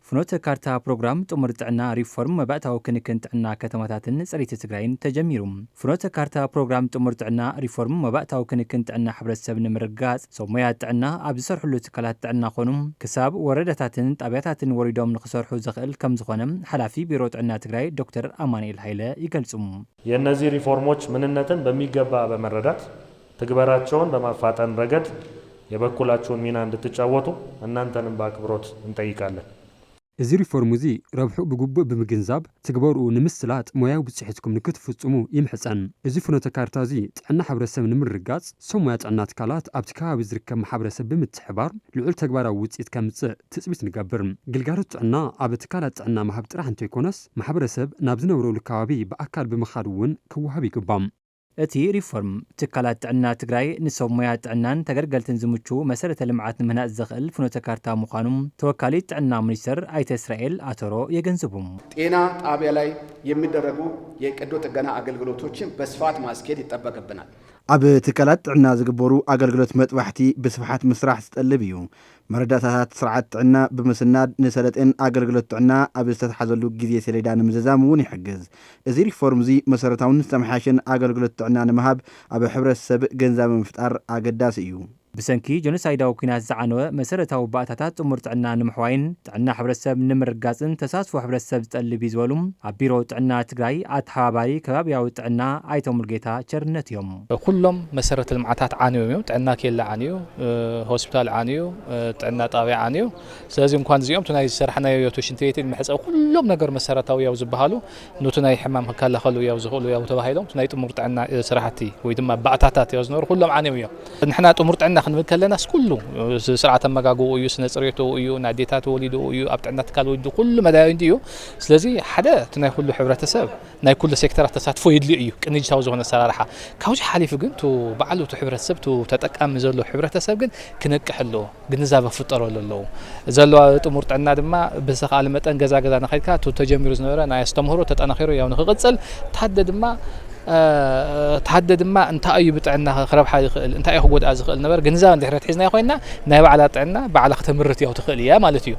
ፍኖተ ካርታ ፕሮግራም ጥሙር ጥዕና ሪፎርም መባእታዊ ክንክን ጥዕና ከተማታትን ጽሬት ትግራይን ተጀሚሩ። ፍኖተ ካርታ ፕሮግራም ጥሙር ጥዕና ሪፎርም መባእታዊ ክንክን ጥዕና ሕብረተሰብ ንምርጋጽ ሶሞያ ጥዕና ኣብ ዝሰርሕሉ ትካላት ጥዕና ኮኑም ክሳብ ወረዳታትን ጣብያታትን ወሪዶም ንኽሰርሑ ዝኽእል ከም ዝኾነ ሓላፊ ቢሮ ጥዕና ትግራይ ዶክተር አማኑኤል ኃይለ ይገልጹ። የእነዚህ ሪፎርሞች ምንነትን በሚገባ በመረዳት ትግበራቸውን በማፋጠን ረገድ የበኩላቸውን ሚና እንድትጫወቱ እናንተንም በአክብሮት እንጠይቃለን። እዚ ሪፎርም እዚ ረብሑ ብግቡእ ብምግንዛብ ትግበርኡ ንምስላጥ ሞያዊ ብጽሒትኩም ንክትፍጽሙ ይምሕፀን። እዚ ፍኖተ ካርታ እዚ ጥዕና ሕብረተሰብ ንምርጋጽ ሶሞያ ጥዕና ትካላት ኣብቲ ከባቢ ዝርከብ ማሕበረሰብ ብምትሕባር ልዑል ተግባራዊ ውፅኢት ከምጽእ ትጽቢት ንገብር። ግልጋሎት ጥዕና ኣብ ትካላት ጥዕና ምሃብ ጥራሕ እንተይኮነስ ማሕበረሰብ ናብ ዝነብረሉ ከባቢ ብኣካል ብምኻድ እውን ክወሃብ ይግባም። እቲ ሪፎርም ትካላት ጥዕና ትግራይ ንሶሞያ ጥዕናን ተገልገልትን ዝምቹ መሰረተ ልምዓት ንምህናጽ ዘኽእል ፍኖተ ካርታ ምዃኑም ተወካሊት ጥዕና ሚኒስትር አይተ እስራኤል አተሮ የገንዘቡም። ጤና ጣቢያ ላይ የሚደረጉ የቀዶ ጥገና አገልግሎቶችን በስፋት ማስኬድ ይጠበቅብናል። ኣብ ትካላት ጥዕና ዝግበሩ አገልግሎት መጥባሕቲ ብስፍሓት ምስራሕ ዝጠልብ እዩ። መረዳእታታት ስርዓት ጥዕና ብምስናድ ንሰለጤን አገልግሎት ጥዕና ኣብ ዝተተሓዘሉ ግዜ ሰሌዳ ንምዝዛም እውን ይሕግዝ። እዚ ሪፎርም እዚ መሰረታውን ዝተመሓየሸን አገልግሎት ጥዕና ንምሃብ ኣብ ሕብረተሰብ ገንዘብ ምፍጣር ኣገዳሲ እዩ። ብሰንኪ ጆኖሳይዳዊ ኩናት ዝዓነወ መሰረታዊ ባእታታት ጥሙር ጥዕና ንምሕዋይን ጥዕና ሕብረተሰብ ንምርጋጽን ተሳትፎ ሕብረተሰብ ዝጠልብ እዩ ዝበሉ ኣብ ቢሮ ጥዕና ትግራይ ኣተሓባባሪ ከባቢያዊ ጥዕና አይተ ሙልጌታ ቸርነት እዮም። ኩሎም መሰረተ ልምዓታት ዓንዮም እዮም። ጥዕና ኬላ ዓንዩ፣ ሆስፒታል ዓንዩ፣ ጥዕና ጣብያ ዓንዩ። ስለዚ እንኳን እዚኦም ናይ ዝሰርሕናዮ የቶሽንቲ ቤት ምሕፀብ ኩሎም ነገር መሰረታዊ ያው ዝበሃሉ ነቱ ናይ ሕማም ክከላኸሉ ያው ዝኽእሉ ያው ተባሂሎም ናይ ጥሙር ጥዕና ስራሕቲ ወይ ድማ ባእታታት ያው ዝነበሩ ኩሎም ዓንዮም እዮም። ንሕና ጥሙር ጥዕና ክንብል ከለና ኩሉ ስርዓተ መጋግኡ እዩ፣ ስነ ጽሬቱ እዩ፣ ናዴታት ወሊዱ እዩ፣ ኣብ ጥዕና ትካል ወሊዱ ኩሉ መዳይ እዩ። ስለዚ ሓደ እቲ ናይ ኩሉ ሕብረተሰብ ናይ ኩሉ ሴክተራት ተሳትፎ ይድልዩ እዩ ቅንጅታዊ ዝኾነ ሰራርሓ። ካብዚ ሓሊፉ ግን ቱ በዓሉ ቱ ሕብረተሰብ ቱ ተጠቃሚ ዘሎ ሕብረተሰብ ግን ክነቅሕሎ ግንዛቤ ፍጠረሉ ኣለዎ። ዘለዋ ጥሙር ጥዕና ድማ ብዝተኻለ መጠን ገዛ ገዛ ንኸይድካ ቱ ተጀሚሩ ዝነበረ ናይ ኣስተምህሮ ተጠናኺሩ ያው ንኽቕጽል ተሓደ ድማ እንታይ እዩ ብጥዕና ክረብሓ ይኽእል እንታይ እዩ ክጎድኣ ዝኽእል ነበር ግንዛቤ እንድሕር ሒዝና ኮይና ናይ ባዕላ ጥዕና ባዕላ ክትምርት ያው ትኽእል እያ ማለት እዩ።